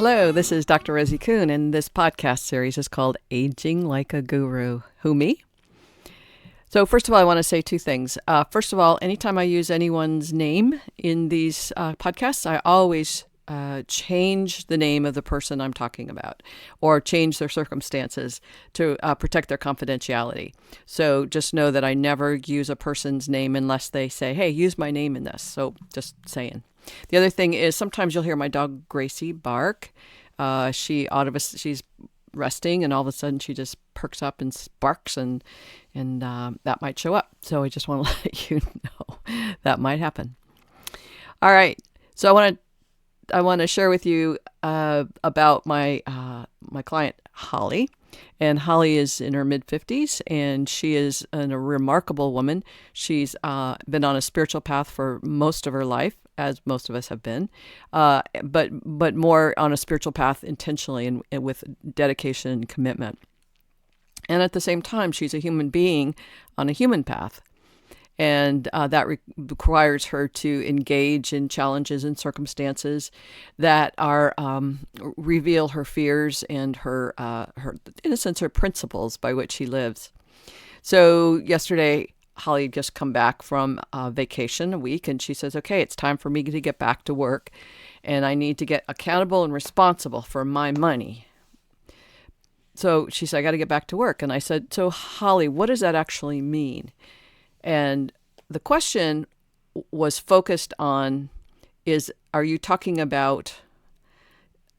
Hello, this is Dr. Rosie Kuhn, and this podcast series is called Aging Like a Guru. Who, me? So first of all, I want to say two things. First of all, anytime I use anyone's name in these podcasts, I always change the name of the person I'm talking about or change their circumstances to protect their confidentiality. So just know that I never use a person's name unless they say, hey, use my name in this. So just saying. The other thing is sometimes you'll hear my dog Gracie bark. She's resting and all of a sudden she just perks up and barks and that might show up. So I just want to let you know that might happen. All right. So I want to share with you about my client Holly. And Holly is in her mid-50s, and she is a remarkable woman. She's been on a spiritual path for most of her life, as most of us have been, but more on a spiritual path intentionally and with dedication and commitment. And at the same time, she's a human being on a human path. And that requires her to engage in challenges and circumstances that are reveal her fears and her, in a sense, her principles by which she lives. So yesterday, Holly had just come back from vacation a week, and she says, okay, it's time for me to get back to work, and I need to get accountable and responsible for my money. So she said, I got to get back to work. And I said, so Holly, what does that actually mean? And the question was focused on are you talking about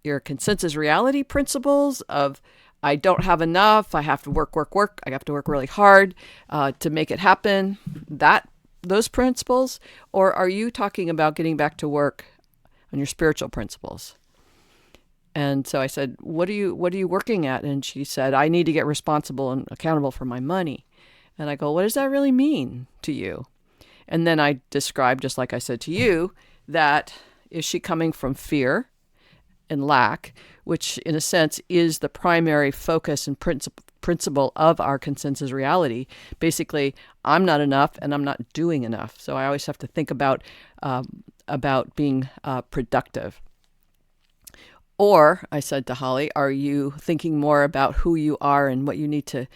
your consensus reality principles of I don't have enough, I have to work, I have to work really hard to make it happen, those principles? Or are you talking about getting back to work on your spiritual principles? And so I said, what are you working at? And she said, I need to get responsible and accountable for my money. And I go, what does that really mean to you? And then I described, just like I said to you, that is she coming from fear and lack, which in a sense is the primary focus and principle of our consensus reality. Basically, I'm not enough and I'm not doing enough. So I always have to think about being productive. Or, I said to Holly, are you thinking more about who you are and what you need to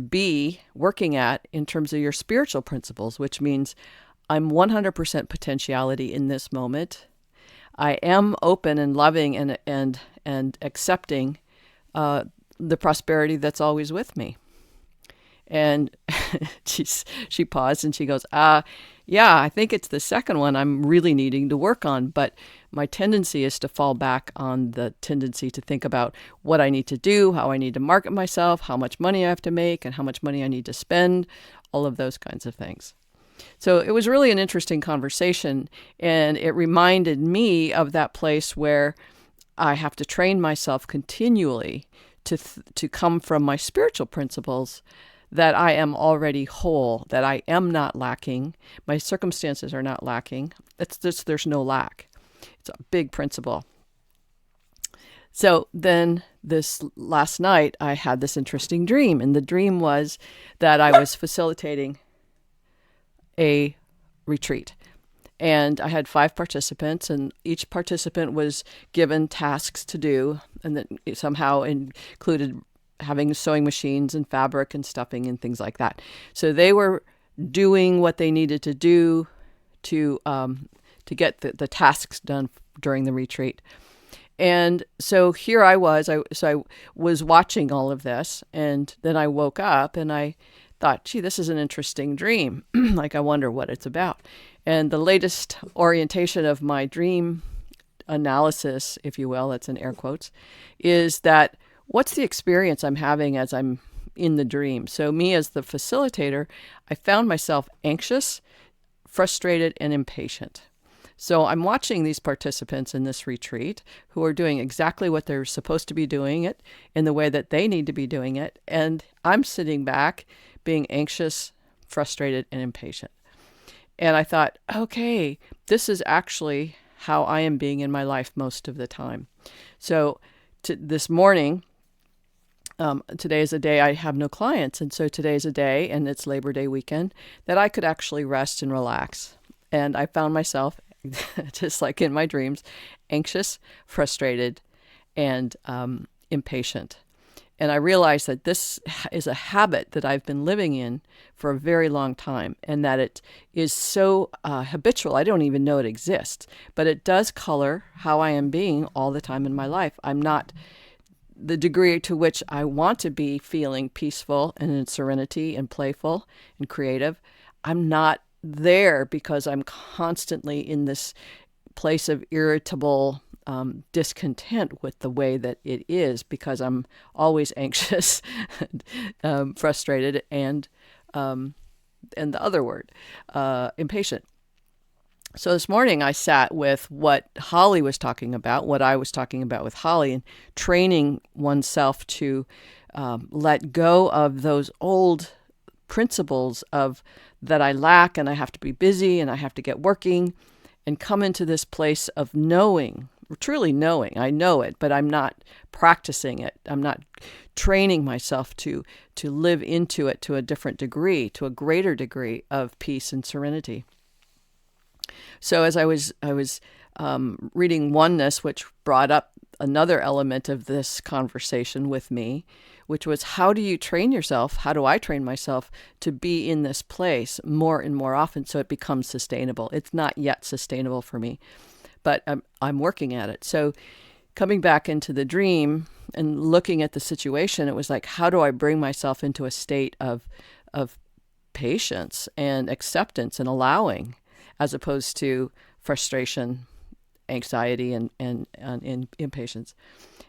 be working at in terms of your spiritual principles, which means I'm 100% potentiality in this moment. I am open and loving and accepting the prosperity that's always with me. And she paused and she goes, yeah, I think it's the second one I'm really needing to work on. But my tendency is to fall back on the tendency to think about what I need to do, how I need to market myself, how much money I have to make, and how much money I need to spend, all of those kinds of things. So it was really an interesting conversation, and it reminded me of that place where I have to train myself continually to come from my spiritual principles, that I am already whole, that I am not lacking, my circumstances are not lacking. It's just there's no lack. It's a big principle. So then this last night, I had this interesting dream, and the dream was that I was facilitating a retreat. And I had 5 participants, and each participant was given tasks to do, and that somehow included having sewing machines and fabric and stuffing and things like that. So they were doing what they needed to do to get the tasks done during the retreat. And so here I was. I was watching all of this, and then I woke up and I thought, gee, this is an interesting dream. Like, I wonder what it's about. And the latest orientation of my dream analysis, if you will, that's in air quotes, is that what's the experience I'm having as I'm in the dream? So me as the facilitator, I found myself anxious, frustrated, and impatient. So I'm watching these participants in this retreat who are doing exactly what they're supposed to be doing it in the way that they need to be doing it. And I'm sitting back being anxious, frustrated, and impatient. And I thought, okay, this is actually how I am being in my life most of the time. So this morning, today is a day I have no clients. And so today is a day, and it's Labor Day weekend, that I could actually rest and relax. And I found myself, just like in my dreams, anxious, frustrated, and impatient. And I realized that this is a habit that I've been living in for a very long time, and that it is so habitual. I don't even know it exists, but it does color how I am being all the time in my life. I'm not the degree to which I want to be feeling peaceful and in serenity and playful and creative. I'm not there because I'm constantly in this place of irritable discontent with the way that it is, because I'm always anxious, frustrated, and the other word, impatient. So this morning I sat with what Holly was talking about, what I was talking about with Holly, and training oneself to let go of those old principles of that I lack, and I have to be busy, and I have to get working, and come into this place of knowing, truly knowing. I know it, but I'm not practicing it. I'm not training myself to live into it to a different degree, to a greater degree of peace and serenity. So as I was reading Oneness, which brought up another element of this conversation with me, which was, how do you train yourself? How do I train myself to be in this place more and more often so it becomes sustainable? It's not yet sustainable for me, but I'm working at it. So coming back into the dream and looking at the situation, it was like, how do I bring myself into a state of patience and acceptance and allowing, as opposed to frustration, anxiety, and impatience.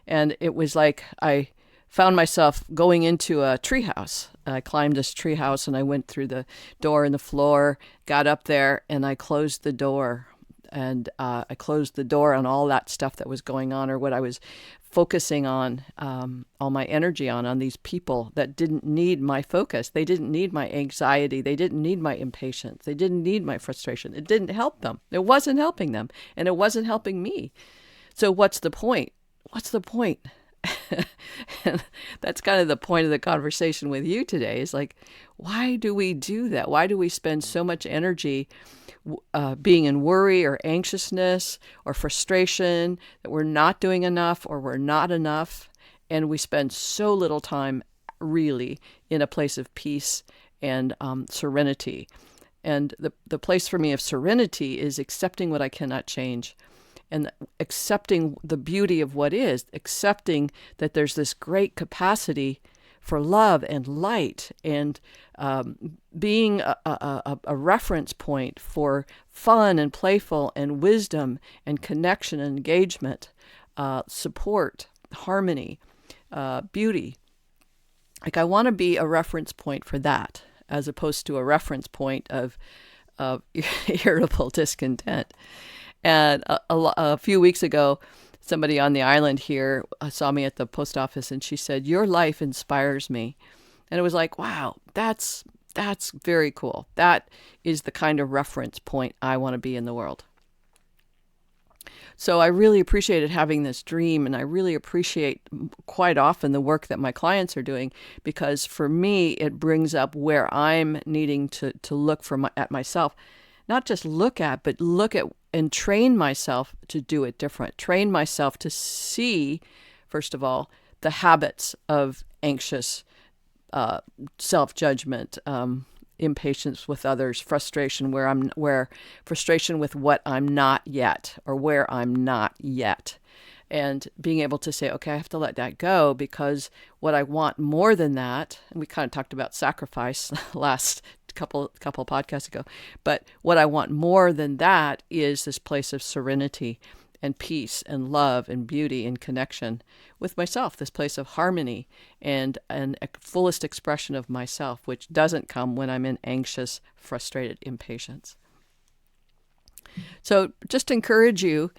And it was like I found myself going into a treehouse. I climbed this treehouse and I went through the door in the floor, got up there, and I closed the door. And I closed the door on all that stuff that was going on, or what I was focusing on, all my energy on these people that didn't need my focus. They didn't need my anxiety. They didn't need my impatience. They didn't need my frustration. It didn't help them. It wasn't helping them, and it wasn't helping me. So what's the point? What's the point? And that's kind of the point of the conversation with you today, is like, why do we do that? Why do we spend so much energy being in worry or anxiousness or frustration that we're not doing enough or we're not enough, and we spend so little time really in a place of peace and serenity? And the place for me of serenity is accepting what I cannot change, and accepting the beauty of what is, accepting that there's this great capacity for love and light, and being a reference point for fun and playful and wisdom and connection and engagement, support, harmony, beauty. Like, I want to be a reference point for that, as opposed to a reference point of irritable discontent. And a few weeks ago, somebody on the island here saw me at the post office, and she said, "Your life inspires me." And it was like, wow, that's very cool. That is the kind of reference point I want to be in the world. So I really appreciated having this dream, and I really appreciate quite often the work that my clients are doing, because for me, it brings up where I'm needing to look at myself. Not just look at, but look at and train myself to do it different. Train myself to see, first of all, the habits of anxious self-judgment, impatience with others, frustration where frustration with what I'm not yet, or where I'm not yet. And being able to say, okay, I have to let that go, because what I want more than that, and we kind of talked about sacrifice last couple podcasts ago, but what I want more than that is this place of serenity and peace and love and beauty and connection with myself, this place of harmony and a fullest expression of myself, which doesn't come when I'm in anxious, frustrated impatience. So just encourage you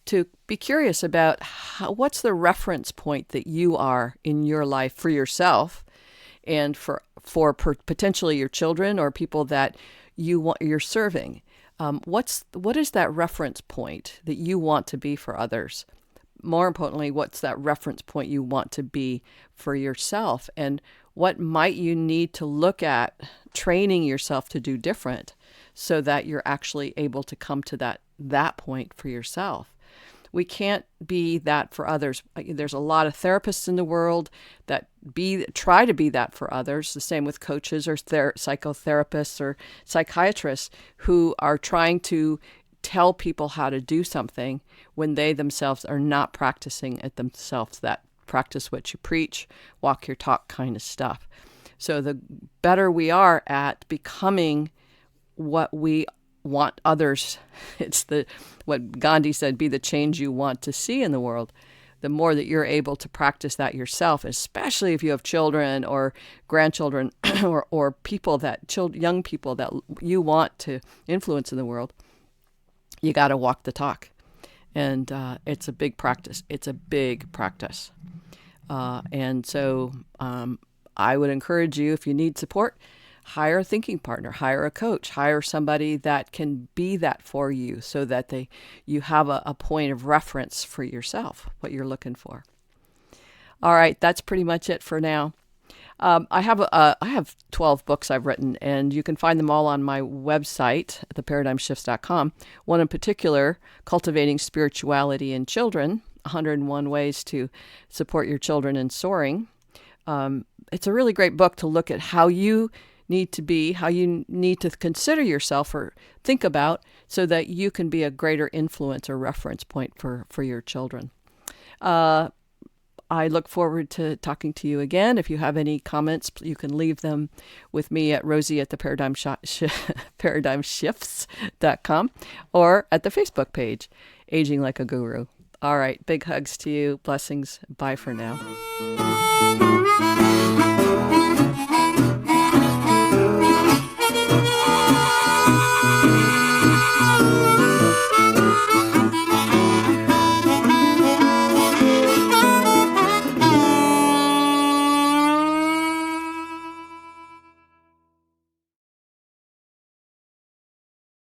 to be curious about what's the reference point that you are in your life for yourself, and for potentially your children or people that you're serving. What is that reference point that you want to be for others? More importantly, what's that reference point you want to be for yourself? And what might you need to look at training yourself to do different so that you're actually able to come to that point for yourself? We can't be that for others. There's a lot of therapists in the world that try to be that for others. The same with coaches or psychotherapists or psychiatrists who are trying to tell people how to do something when they themselves are not practicing it themselves. That practice what you preach, walk your talk kind of stuff. So the better we are at becoming what we want others, it's what Gandhi said, be the change you want to see in the world. The more that you're able to practice that yourself, especially if you have children or grandchildren or people young people that you want to influence in the world, you got to walk the talk. And it's a big practice. It's a big practice. And so I would encourage you, if you need support, hire a thinking partner, hire a coach, hire somebody that can be that for you so that you have a point of reference for yourself, what you're looking for. All right, that's pretty much it for now. I have 12 books I've written, and you can find them all on my website, theparadigmshifts.com. One in particular, Cultivating Spirituality in Children, 101 Ways to Support Your Children in Soaring. It's a really great book to look at how you need to be, how you need to consider yourself or think about so that you can be a greater influence or reference point for your children. I look forward to talking to you again. If you have any comments, you can leave them with me at Rosie at the paradigmshifts.com or at the Facebook page, Aging Like a Guru. All right, big hugs to you. Blessings. Bye for now.